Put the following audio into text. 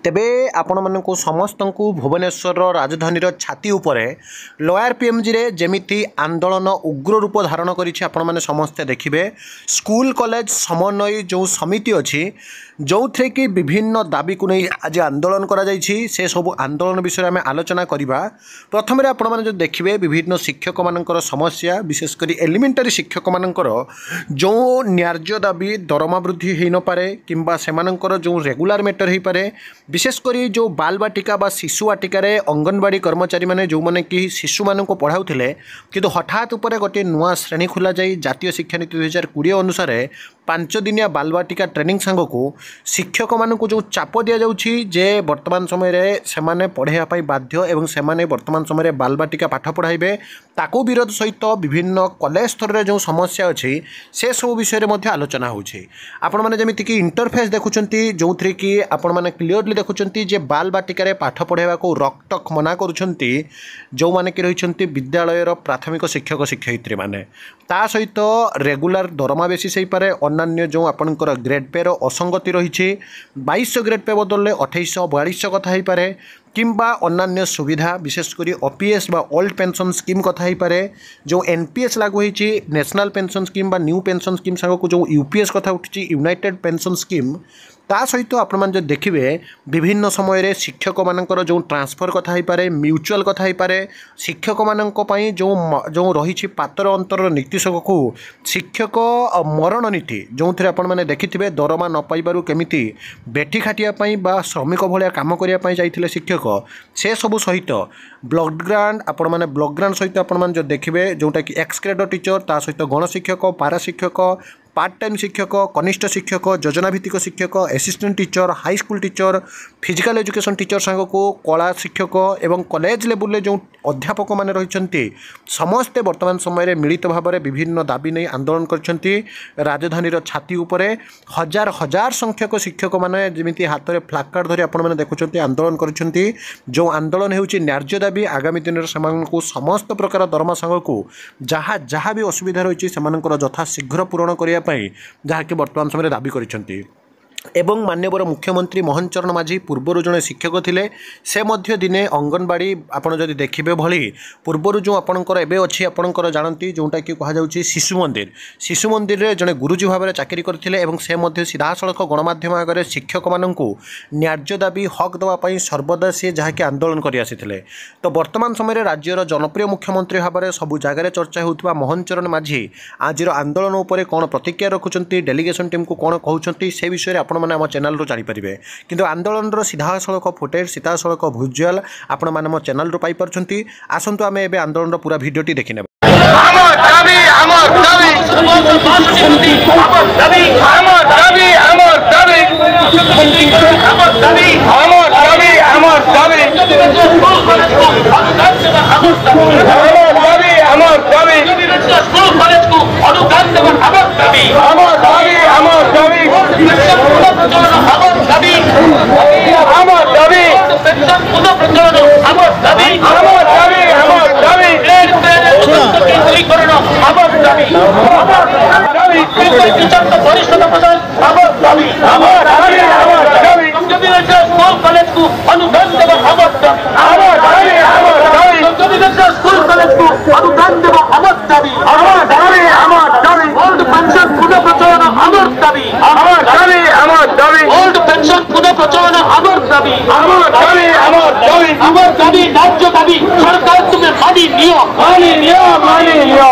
तेबे आपण मानक समस्त को भुवनेश्वर राजधानी छाती उपरे लोयर पीएमजी रे जेमिति आंदोलन उग्र रूप धारण करिछि आपण माने समस्ते देखिबे। स्कूल कॉलेज समन्वय जो समिति अछि जो थे कि विभिन्न दाबी को नहीं आज आंदोलन करा जायछि से सब आंदोलन विषय में आलोचना करिबा। प्रथम रे आपण माने जो देखिबे विभिन्न शिक्षक मानकर समस्या विशेषकर एलिमेंटरी शिक्षक मानकर जो न्याय्य दाबी दरमा वृद्धि हेई न पारे किंबा सेमानकर जो रेगुलर मैटर हेई पारे विशेषकर जो बाल बाटिका बा शिशु वाटिका रे अंगनवाड़ी कर्मचारी माने जो माने कि शिशु मानक पढ़ाउथिले किंतु हठात उपरे गोटे नुआ श्रेणी खोला जाई जातीय शिक्षा नीति 2020 अनुसार 5 दिनिया बाल बाटिका ट्रेनिंग सांग को शिक्षक मानक जो चाप दिया जाउछि जे वर्तमान समय रे सेमाने पढ़ाइया पई बाध्य एवं सेमाने वर्तमान समय रे बाल बाटिका पाठ पढ़ाइबे ताको विरोध सहित विभिन्न कॉलेज स्तर रे जो समस्या अछि से सब विषय रे मध्ये आलोचना होछि। आपण माने जेमिति कि इंटरफेस देखुचंती जो थ्री कि आपण माने क्लियरली देखुचंती जे बाल बाटिका रे पाठ पढ़ाइबा को रकटक मना करूछंती जो माने कि रहिछंती विद्यालय रो प्राथमिक शिक्षक शिक्षयित्री माने ता सहित रेगुलर दरमा बेसी सही पारे अन्य जो आपनकर ग्रेड पे रो असंगति रही 2200 ग्रेड पे बदलले 2842 कथा ही पारे किंबा अन्य सुविधा विशेषकर ओपीएस बा ओल्ड पेंशन स्कीम कथा ही पारे जो एनपीएस लागू होईची नेशनल पेंशन स्कीम बा न्यू पेंशन स्कीम सांग को जो यूपीएस कथा उठी यूनाइटेड पेंशन स्कीम ता सहित आपण जो देखिए विभिन्न समय रे शिक्षक मानकर जो ट्रांसफर कथा ही पारे म्यूचुअल कथा ही पारे शिक्षक मानक पई जो जो रही पातर अंतर नीति को शिक्षक मरण नीति जो थे आपण मैंने देखिथे दरमा न पाइबारु केमिति बेठी खाटिया पई बा श्रमिक भलिया काम करिया पई जाइथिले शिक्षक से सबु सहित ब्लॉक ग्रांट आपण मैंने ब्लॉक ग्रांट सहित आपण मैंने जो देखिए जोटा कि एक्स ग्रेड टीचर ता सहित गण शिक्षक पारा शिक्षक पार्ट टाइम शिक्षक कनिष्ठ शिक्षक योजना भित्तिक शिक्षक assistant teacher high school teacher physical education teacher सांग को कला शिक्षक एवं कॉलेज लेवल रे जो अध्यापक माने रहिछंती समस्ते वर्तमान समय रे मिलित भाव में विभिन्न दाबी नहीं आंदोलन करछंती। राजधानी छाती उपरे हजार हजार संख्यक शिक्षक माने जेमिति हाथ में फ्लाकार्ड धरी आपण माने देखुछंती आंदोलन करछंती जो आंदोलन हेउची न्याय्य दाबी आगामी दिन रे सेमानकु समस्त प्रकार दरमा सांग को जहाँ भी असुविधा रही सेमानकर यथा शीघ्र पूरण करिया जहाँकि वर्तमान समय दाबी करिसेंती। एवं माननीय मुख्यमंत्री मोहन चरण माझी पूर्वर जड़े शिक्षक थिले से मध्य दिने अंगनवाड़ी आपड़ जदि देखिए भली पूर्वर जो आपणकर एवं अच्छी आपणकर जानती जोटा कि कहुच्छी शिशु मंदिर रे जड़े गुरुजी भाव में चाकरी करते से मध्य सीधा सड़क गणमाध्यम आगे शिक्षक मानक न्याय्य दाबी हक देवाई सर्वदा सी जहाँकि आंदोलन कर आसी तो वर्तमान समय राज्यर जनप्रिय मुख्यमंत्री भाव में सबू जगार चर्चा होता मोहन चरण माझी आज आंदोलन उपर कौन प्रतिक्रिया रखुंट डेलीगेशन टीम को कौन कहते से विषय आप मैंने आम चैनल जानीपारे किंतु आंदोलन सीधा सड़क फुटेज सीधा सड़क भिजुआल आपण मैंने आम चैनल पाई पार्टी आसतु आम ए आंदोलन पूरा भिडियोटी देखने सरकार तुम्हें मानी लियो